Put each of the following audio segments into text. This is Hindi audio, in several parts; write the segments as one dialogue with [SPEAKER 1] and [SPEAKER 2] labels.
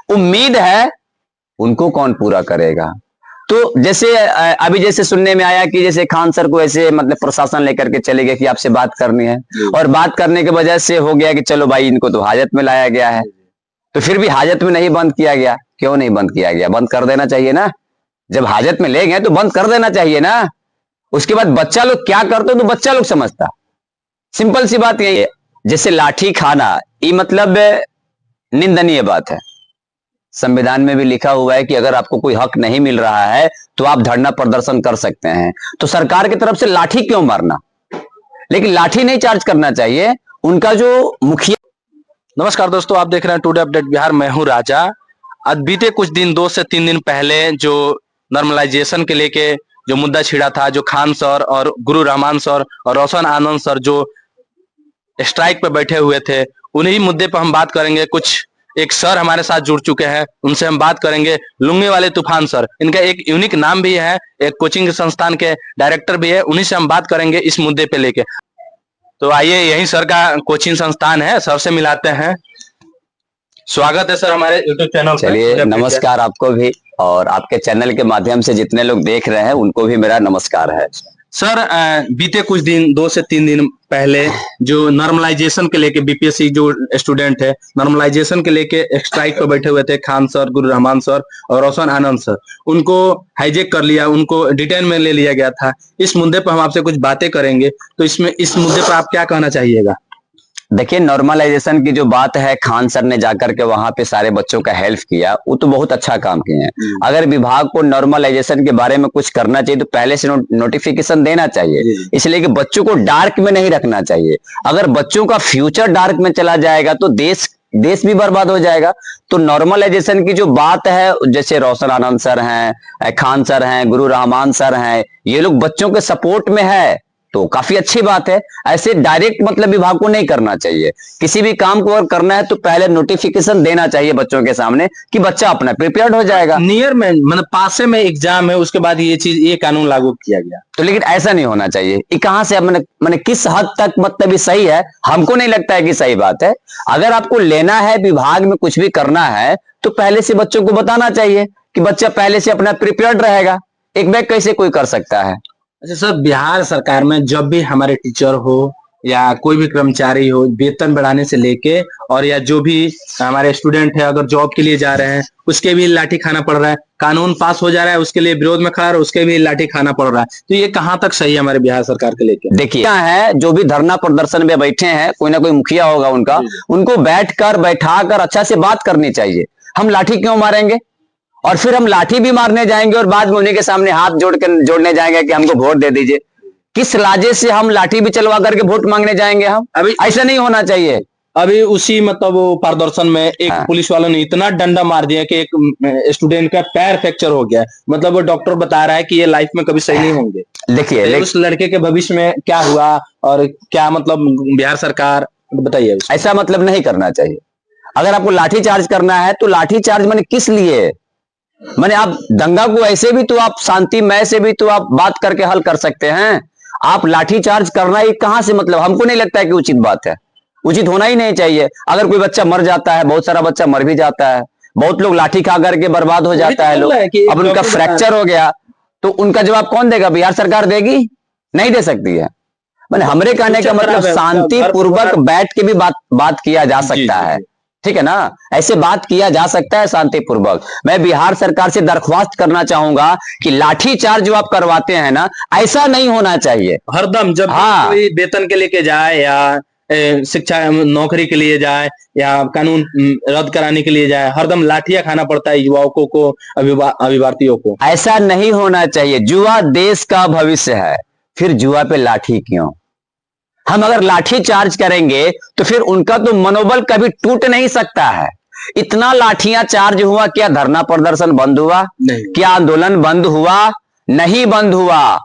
[SPEAKER 1] उम्मीद है उनको कौन पूरा करेगा। तो जैसे अभी जैसे सुनने में आया कि जैसे खान सर को ऐसे मतलब प्रशासन लेकर के चले गए कि आपसे बात करनी है, और बात करने के वजह से हो गया कि चलो भाई इनको तो हाजत में लाया गया है, तो फिर भी हाजत में नहीं बंद किया गया। क्यों नहीं बंद किया गया? बंद कर देना चाहिए ना। जब हाजत में ले गए तो बंद कर देना चाहिए ना। उसके बाद बच्चा लोग क्या करते तो बच्चा लोग समझता। सिंपल सी बात यही है। जैसे लाठी खाना, ये मतलब निंदनीय बात है। संविधान में भी लिखा हुआ है कि अगर आपको कोई हक नहीं मिल रहा है तो आप धरना प्रदर्शन कर सकते हैं। तो सरकार की तरफ से लाठी क्यों मारना? लेकिन लाठी नहीं चार्ज करना चाहिए उनका जो मुखिया।
[SPEAKER 2] नमस्कार दोस्तों, आप देख रहे हैं टुडे अपडेट बिहार। मैं हूं राजा। आज बीते कुछ दिन 2 से 3 दिन पहले जो नॉर्मलाइजेशन के लेके जो मुद्दा छिड़ा था, जो खान सर और गुरु रहमान सर और रोशन आनंद सर जो स्ट्राइक पे बैठे हुए थे, उन्हीं मुद्दे पर हम बात करेंगे। कुछ एक सर हमारे साथ जुड़ चुके हैं, उनसे हम बात करेंगे। लुंगी वाले तूफान सर, इनका एक यूनिक नाम भी है, एक कोचिंग संस्थान के डायरेक्टर भी है। उन्हीं से हम बात करेंगे इस मुद्दे पे लेके। तो आइए, यही सर का कोचिंग संस्थान है, सर से मिलाते हैं। स्वागत है सर हमारे यूट्यूब चैनल पे।
[SPEAKER 1] चलिए, नमस्कार आपको भी, और आपके चैनल के माध्यम से जितने लोग देख रहे हैं उनको भी मेरा नमस्कार है।
[SPEAKER 2] सर, बीते कुछ दिन 2 से 3 दिन पहले जो नॉर्मलाइजेशन के लेके बीपीएससी जो स्टूडेंट है, नॉर्मलाइजेशन के लेके स्ट्राइक पर बैठे हुए थे खान सर, गुरु रहमान सर और रोशन आनंद सर। उनको हाईजेक कर लिया, उनको डिटेन में ले लिया गया था। इस मुद्दे पर हम आपसे कुछ बातें करेंगे। तो इस मुद्दे पर आप क्या कहना चाहिएगा?
[SPEAKER 1] देखिए, नॉर्मलाइजेशन की जो बात है, खान सर ने जाकर के वहां पे सारे बच्चों का हेल्प किया, वो तो बहुत अच्छा काम किए हैं। अगर विभाग को नॉर्मलाइजेशन के बारे में कुछ करना चाहिए तो पहले से नोटिफिकेशन देना चाहिए, इसलिए कि बच्चों को डार्क में नहीं रखना चाहिए। अगर बच्चों का फ्यूचर डार्क में चला जाएगा तो देश भी बर्बाद हो जाएगा। तो नॉर्मलाइजेशन की जो बात है, जैसे रोशन आनंद सर हैं, खान सर हैं, गुरु रहमान सर हैं, ये लोग बच्चों के सपोर्ट में है तो काफी अच्छी बात है। ऐसे डायरेक्ट मतलब विभाग को नहीं करना चाहिए। किसी भी काम को अगर करना है तो पहले नोटिफिकेशन देना चाहिए बच्चों के सामने कि बच्चा अपना प्रिपेयर्ड हो जाएगा।
[SPEAKER 2] नियर में मतलब पासे में एग्जाम है, उसके बाद ये कानून लागू किया गया।
[SPEAKER 1] तो लेकिन ऐसा नहीं होना चाहिए। ये कहां से मैंने किस हद तक मतलब ये सही है? हमको नहीं लगता है कि सही बात है। अगर आपको लेना है, विभाग में कुछ भी करना है तो पहले से बच्चों को बताना चाहिए कि बच्चा पहले से अपना प्रिपेयर्ड रहेगा। एक बैग कैसे कोई कर सकता है?
[SPEAKER 2] अच्छा सर, बिहार सरकार में जब भी हमारे टीचर हो या कोई भी कर्मचारी हो, वेतन बढ़ाने से लेके और या जो भी हमारे स्टूडेंट है अगर जॉब के लिए जा रहे हैं उसके भी लाठी खाना पड़ रहा है। कानून पास हो जा रहा है, उसके लिए विरोध में खड़ा है, उसके भी लाठी खाना पड़ रहा है। तो ये कहाँ तक सही है हमारे बिहार सरकार के लेके?
[SPEAKER 1] देखिए, क्या है, जो भी धरना प्रदर्शन में बैठे हैं, कोई ना कोई मुखिया होगा उनका, उनको बैठाकर अच्छा से बात करनी चाहिए। हम लाठी क्यों मारेंगे? और फिर हम लाठी भी मारने जाएंगे और बाद में उन्हीं के सामने हाथ जोड़ने जाएंगे कि हमको वोट दे दीजिए। किस लाजे से हम लाठी भी चलवा करके वोट मांगने जाएंगे? हम अभी ऐसा नहीं होना चाहिए।
[SPEAKER 2] अभी उसी मतलब वो प्रदर्शन में एक पुलिस वालों ने इतना डंडा मार दिया कि एक स्टूडेंट का पैर फ्रैक्चर हो गया। मतलब वो डॉक्टर बता रहा है कि ये लाइफ में कभी सही नहीं होंगे।
[SPEAKER 1] देखिए,
[SPEAKER 2] उस लड़के के भविष्य में क्या हुआ और क्या मतलब बिहार सरकार, बताइए।
[SPEAKER 1] ऐसा मतलब नहीं करना चाहिए। अगर आपको लाठी चार्ज करना है तो लाठी चार्ज मैंने किस लिए? मैंने आप दंगा को ऐसे भी तो आप शांतिमय से भी तो आप बात करके हल कर सकते हैं। आप लाठी चार्ज करना ही कहां से मतलब? हमको नहीं लगता है कि उचित बात है। उचित होना ही नहीं चाहिए। अगर कोई बच्चा मर जाता है, बहुत सारा बच्चा मर भी जाता है, बहुत लोग लाठी खा करके बर्बाद हो जाता है लोग। अब उनका फ्रैक्चर हो गया तो उनका जवाब कौन देगा? बिहार सरकार देगी? नहीं दे सकती है। मैंने हमरे कहने का मतलब शांतिपूर्वक बैठ के भी बात किया जा सकता है, ठीक है ना? ऐसे बात किया जा सकता है शांतिपूर्वक। मैं बिहार सरकार से दरख्वास्त करना चाहूंगा कि लाठी चार्ज जो आप करवाते हैं ना, ऐसा नहीं होना चाहिए।
[SPEAKER 2] हरदम जब कोई वेतन के लेके जाए या शिक्षा नौकरी के लिए जाए या कानून रद्द कराने के लिए जाए, हरदम लाठियां खाना पड़ता है युवाओं को, अभिभावकों को।
[SPEAKER 1] ऐसा नहीं होना चाहिए। जुआ देश का भविष्य है, फिर जुआ पे लाठी क्यों? हम अगर लाठी चार्ज करेंगे तो फिर उनका तो मनोबल कभी टूट नहीं सकता है। इतना लाठियां चार्ज हुआ, क्या धरना प्रदर्शन बंद हुआ? क्या आंदोलन बंद हुआ? नहीं बंद हुआ।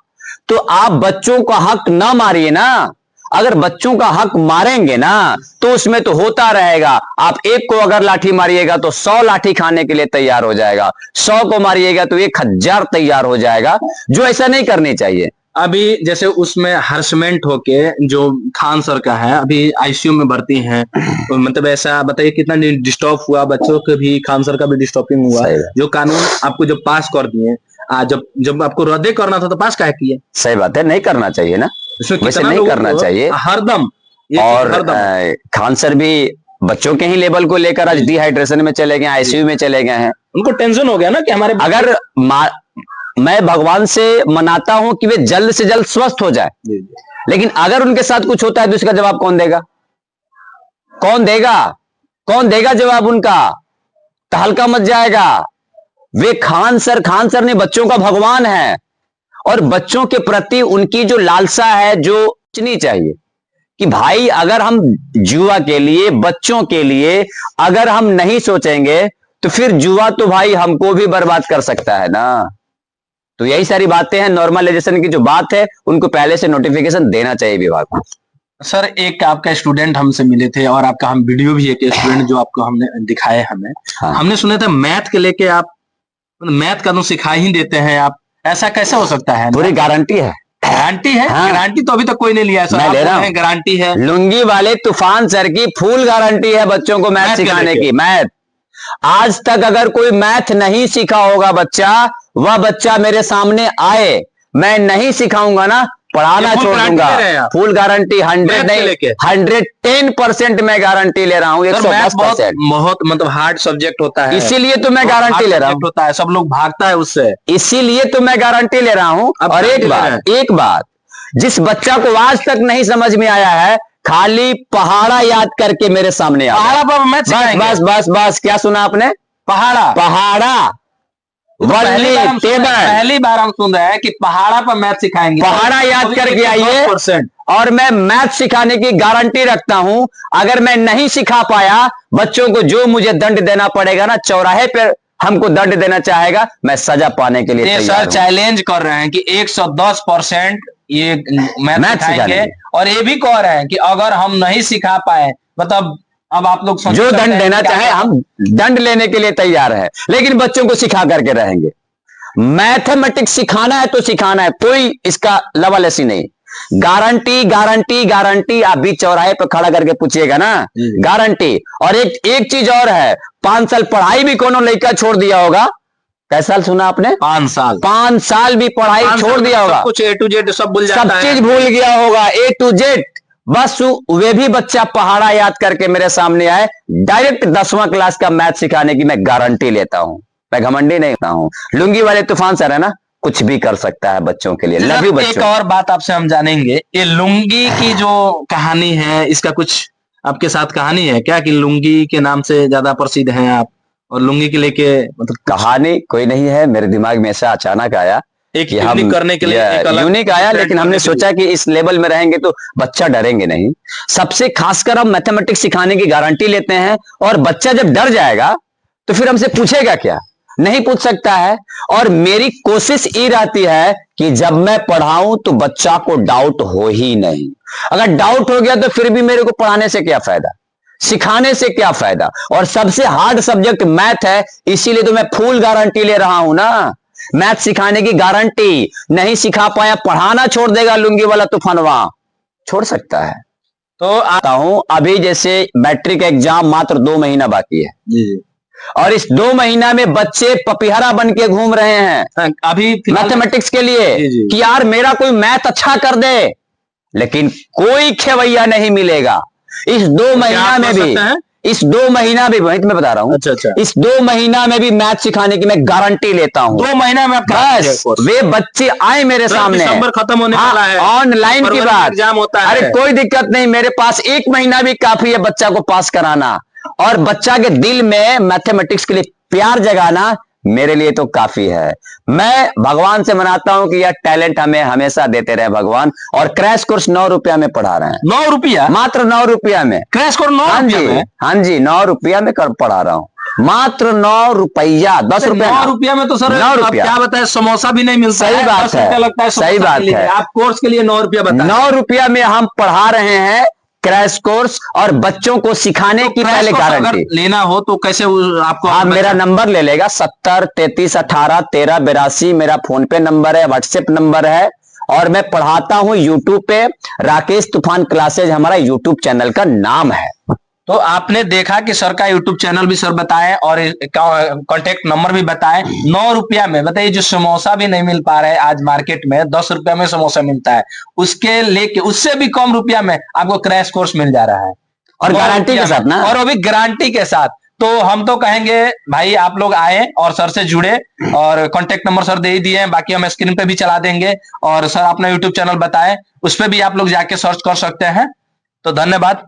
[SPEAKER 1] तो आप बच्चों का हक ना मारिए ना। अगर बच्चों का हक मारेंगे ना तो उसमें तो होता रहेगा। आप एक को अगर लाठी मारिएगा तो 100 लाठी खाने के लिए तैयार हो जाएगा, 100 को मारिएगा तो 1000 तैयार हो जाएगा। जो ऐसा नहीं करनी चाहिए।
[SPEAKER 2] अभी जैसे उसमें हर्षमेंट होके जो खान सर का है, अभी आईसीयू में भर्ती हैं, तो मतलब ऐसा बताइए कितना डिस्टर्ब हुआ, बच्चों के भी, खान सर का भी डिस्टर्बिंग हुआ।
[SPEAKER 1] सही बात।
[SPEAKER 2] जो कानून आपको जब पास कर दिए, जब जब आपको रद्द करना था तो पास काहे किए?
[SPEAKER 1] सही बात है, नहीं करना चाहिए ना,
[SPEAKER 2] इसमें
[SPEAKER 1] वैसे
[SPEAKER 2] कितना
[SPEAKER 1] नहीं
[SPEAKER 2] लोगों
[SPEAKER 1] करना
[SPEAKER 2] को
[SPEAKER 1] चाहिए।
[SPEAKER 2] हरदम ये
[SPEAKER 1] और
[SPEAKER 2] हरदम
[SPEAKER 1] खान सर भी बच्चों के ही लेवल को लेकर आज डिहाइड्रेशन में चले गए, आईसीयू में चले गए हैं।
[SPEAKER 2] उनको टेंशन हो गया ना कि हमारे
[SPEAKER 1] अगर मैं भगवान से मनाता हूं कि वे जल्द से जल्द स्वस्थ हो जाए, लेकिन अगर उनके साथ कुछ होता है तो इसका जवाब कौन देगा? कौन देगा? कौन देगा जवाब उनका? तहलका मच जाएगा। वे खान सर ने बच्चों का भगवान है, और बच्चों के प्रति उनकी जो लालसा है, जो सोचनी चाहिए कि भाई अगर हम जुआ के लिए, बच्चों के लिए अगर हम नहीं सोचेंगे तो फिर जुआ तो भाई हमको भी बर्बाद कर सकता है ना। तो यही सारी बातें हैं, नॉर्मलाइजेशन की जो बात है उनको पहले से नोटिफिकेशन देना चाहिए विभाग को।
[SPEAKER 2] सर एक आपका स्टूडेंट हमसे मिले थे और आपका हम वीडियो भी, एक स्टूडेंट जो आपको हमने दिखाए हमें,
[SPEAKER 1] हाँ।
[SPEAKER 2] हमने सुना था मैथ के लेके आप मैथ का तो सिखा ही देते हैं आप, ऐसा कैसे हो सकता है?
[SPEAKER 1] पूरी गारंटी है।
[SPEAKER 2] गारंटी है?
[SPEAKER 1] हाँ।
[SPEAKER 2] गारंटी तो अभी तक कोई नहीं लिया है सर,
[SPEAKER 1] मैं
[SPEAKER 2] आप
[SPEAKER 1] ले रहा
[SPEAKER 2] बोल रहे
[SPEAKER 1] हूं।
[SPEAKER 2] हैं गारंटी है।
[SPEAKER 1] लुंगी वाले तूफान सर की फुल गारंटी है बच्चों को मैथ
[SPEAKER 2] मैथ के
[SPEAKER 1] सिखाने
[SPEAKER 2] लेके।
[SPEAKER 1] की। मैथ आज तक अगर कोई मैथ नहीं सीखा होगा बच्चा, वह बच्चा मेरे सामने आए, मैं नहीं सिखाऊंगा ना, पढ़ाना
[SPEAKER 2] ये फुल
[SPEAKER 1] छोड़
[SPEAKER 2] गारंटी
[SPEAKER 1] दूंगा।
[SPEAKER 2] ले रहे हैं आप?
[SPEAKER 1] फुल गारंटी, 100
[SPEAKER 2] मैथ के
[SPEAKER 1] नहीं,
[SPEAKER 2] लेके?
[SPEAKER 1] 110% मैं गारंटी ले रहा हूँ,
[SPEAKER 2] सर मैथ
[SPEAKER 1] 110%।
[SPEAKER 2] बहुत मतलब हार्ड सब्जेक्ट होता है,
[SPEAKER 1] इसीलिए तो मैं
[SPEAKER 2] बहुत
[SPEAKER 1] गारंटी
[SPEAKER 2] hard
[SPEAKER 1] ले रहा
[SPEAKER 2] subject
[SPEAKER 1] हूँ,
[SPEAKER 2] होता है, सब लोग भागता है उससे,
[SPEAKER 1] इसीलिए तो मैं गारंटी ले रहा हूँ।
[SPEAKER 2] अब
[SPEAKER 1] और
[SPEAKER 2] गारंटी ले रहे
[SPEAKER 1] एक बात जिस बच्चा को आज तक नहीं समझ में आया है, खाली पहाड़ा याद करके मेरे सामने आ
[SPEAKER 2] पहाड़ा पर मैथ
[SPEAKER 1] बस
[SPEAKER 2] सिखाएंगे?
[SPEAKER 1] बस बस बस, क्या सुना आपने?
[SPEAKER 2] पहाड़ा
[SPEAKER 1] पहाड़ा, वल्ली, टेबल।
[SPEAKER 2] पहली बार हम सुन रहे हैं कि पहाड़ा पर मैथ सिखाएंगे।
[SPEAKER 1] पहाड़ा याद करके आइए,
[SPEAKER 2] 10%।
[SPEAKER 1] और मैं मैथ सिखाने की गारंटी रखता हूं। अगर मैं नहीं सिखा पाया बच्चों को, जो मुझे दंड देना पड़ेगा ना, चौराहे पर हमको दंड देना चाहेगा, मैं सजा पाने के लिए
[SPEAKER 2] ये
[SPEAKER 1] तैयार
[SPEAKER 2] सर
[SPEAKER 1] हूं।
[SPEAKER 2] चैलेंज कर रहे हैं कि 110% ये मैथ
[SPEAKER 1] मैथ
[SPEAKER 2] सिखाएंगे,
[SPEAKER 1] सिखाएंगे।
[SPEAKER 2] और ये भी कह रहे हैं कि अगर हम नहीं सिखा पाए, मतलब अब आप लोग समझ
[SPEAKER 1] जो
[SPEAKER 2] सकते
[SPEAKER 1] दंड
[SPEAKER 2] हैं
[SPEAKER 1] देना
[SPEAKER 2] कि क्या
[SPEAKER 1] चाहे हम दंड लेने के लिए तैयार है, लेकिन बच्चों को सिखा करके रहेंगे। मैथमेटिक्स सिखाना है तो सिखाना है, कोई इसका लवालसी नहीं। गारंटी गारंटी गारंटी, आप बीच चौराहे पर खड़ा करके पूछिएगा ना, गारंटी। और एक चीज और है, 5 साल पढ़ाई भी कोनो लड़का छोड़ दिया होगा। कैसा साल सुना आपने?
[SPEAKER 2] 5 साल।
[SPEAKER 1] 5 साल भी पढ़ाई
[SPEAKER 2] 5
[SPEAKER 1] छोड़
[SPEAKER 2] साल
[SPEAKER 1] दिया होगा,
[SPEAKER 2] सब कुछ A to Z सब भूल जाता
[SPEAKER 1] सब
[SPEAKER 2] है।
[SPEAKER 1] चीज भूल गया होगा, A to Z। बस वे भी बच्चा पहाड़ा याद करके मेरे सामने आए, डायरेक्ट 10वां क्लास का मैथ सिखाने की मैं गारंटी लेता हूं। मैं घमंडी नहीं होता हूं। लुंगी वाले तूफान सर है ना, कुछ भी कर सकता है बच्चों के लिए। लव यू
[SPEAKER 2] एक
[SPEAKER 1] बच्चों।
[SPEAKER 2] और बात आपसे हम जानेंगे, ये लुंगी की जो कहानी है, इसका कुछ आपके साथ कहानी है क्या, कि लुंगी के नाम से ज्यादा प्रसिद्ध हैं आप, और लुंगी के लेके मतलब
[SPEAKER 1] कहानी कोई नहीं है, मेरे दिमाग में ऐसा अचानक आया
[SPEAKER 2] एक
[SPEAKER 1] कि हम
[SPEAKER 2] यूनिक करने के लिए, एक अलग
[SPEAKER 1] यूनिक आया,
[SPEAKER 2] brand
[SPEAKER 1] लेकिन हमने
[SPEAKER 2] करने के लिए।
[SPEAKER 1] सोचा कि इस लेवल में रहेंगे तो बच्चा डरेंगे नहीं। सबसे खासकर हम मैथमेटिक्स सिखाने की गारंटी लेते हैं, और बच्चा जब डर जाएगा तो फिर हमसे पूछेगा क्या? नहीं पूछ सकता है। और मेरी कोशिश ये रहती है कि जब मैं पढ़ाऊं तो बच्चा को डाउट हो ही नहीं। अगर डाउट हो गया तो फिर भी मेरे को पढ़ाने से क्या फायदा, सिखाने से क्या फायदा। और सबसे हार्ड सब्जेक्ट मैथ है, इसीलिए तो मैं फुल गारंटी ले रहा हूं ना। मैथ सिखाने की गारंटी, नहीं सिखा पाया पढ़ाना छोड़ देगा लुंगी वाला तूफानवा, छोड़ सकता है।
[SPEAKER 2] तो
[SPEAKER 1] आता हूं, अभी जैसे मैट्रिक एग्जाम मात्र 2 महीना बाकी है,
[SPEAKER 2] जी
[SPEAKER 1] और इस 2 महीना में बच्चे पपिहरा बन के घूम रहे हैं
[SPEAKER 2] अभी
[SPEAKER 1] मैथमेटिक्स के लिए
[SPEAKER 2] जी।
[SPEAKER 1] कि यार मेरा कोई मैथ अच्छा कर दे, लेकिन कोई खेवैया नहीं मिलेगा। इस 2 महीना में भी, इस 2 महीना भी, वही तो मैं बता रहा हूं।
[SPEAKER 2] अच्छा।
[SPEAKER 1] इस 2 महीना में भी मैथ सिखाने की मैं गारंटी लेता हूं।
[SPEAKER 2] 2 महीना में
[SPEAKER 1] बस वे बच्चे आए मेरे सामने।
[SPEAKER 2] दिसंबर खत्म होने वाला है,
[SPEAKER 1] ऑनलाइन की बात,
[SPEAKER 2] एग्जाम होता है।
[SPEAKER 1] अरे कोई दिक्कत नहीं, मेरे पास 1 महीना भी काफी है बच्चा को पास कराना, और बच्चा के दिल में मैथमेटिक्स के लिए प्यार जगाना मेरे लिए तो काफी है। मैं भगवान से मनाता हूं कि यह टैलेंट हमें हमेशा देते रहे भगवान। और क्रैश कोर्स 9 रुपया में पढ़ा रहे हैं।
[SPEAKER 2] 9 रुपया?
[SPEAKER 1] मात्र 9 रुपया में
[SPEAKER 2] क्रैश कोर्स 9 रुपया में?
[SPEAKER 1] हाँ जी, 9 रुपया में पढ़ा रहा हूँ, मात्र 9 रुपया। 10 रुपया,
[SPEAKER 2] 9 रुपया में तो सर
[SPEAKER 1] 9 रुपया,
[SPEAKER 2] क्या बताए, समोसा भी नहीं मिलता
[SPEAKER 1] सही
[SPEAKER 2] है।
[SPEAKER 1] बात
[SPEAKER 2] 10
[SPEAKER 1] है,
[SPEAKER 2] रुपया लगता है
[SPEAKER 1] सही
[SPEAKER 2] समोसा
[SPEAKER 1] बात
[SPEAKER 2] के लिए।
[SPEAKER 1] है।
[SPEAKER 2] आप कोर्स के लिए 9 रुपया बताए।
[SPEAKER 1] 9 रुपया में हम पढ़ा रहे हैं क्रैश कोर्स, और बच्चों को सिखाने की
[SPEAKER 2] क्रैश
[SPEAKER 1] पहले
[SPEAKER 2] कोर्स अगर
[SPEAKER 1] गारंटी।
[SPEAKER 2] लेना हो तो कैसे आपको?
[SPEAKER 1] आप मेरा नंबर ले लेगा, 70 33 18 13 82 मेरा फोन पे नंबर है, व्हाट्सएप नंबर है, और मैं पढ़ाता हूं यूट्यूब पे। राकेश तूफान क्लासेज हमारा यूट्यूब चैनल का नाम है।
[SPEAKER 2] तो आपने देखा कि सर का यूट्यूब चैनल भी सर बताएं और कांटेक्ट नंबर भी बताएं। 9 रुपया में बताइए, जो समोसा भी नहीं मिल पा रहा है आज मार्केट में, 10 रुपया में समोसा मिलता है, उसके लेके उससे भी कम रुपया में आपको क्रैश कोर्स मिल जा रहा है
[SPEAKER 1] और गारंटी के साथ ना,
[SPEAKER 2] और वो भी गारंटी के साथ। तो हम तो कहेंगे भाई आप लोग आए और सर से जुड़े, और कांटेक्ट नंबर सर दे ही दिए हैं, बाकी हम स्क्रीन पे भी चला देंगे। और सर अपना यूट्यूब चैनल बताएं, उस पर भी आप लोग जाके सर्च कर सकते हैं। तो धन्यवाद।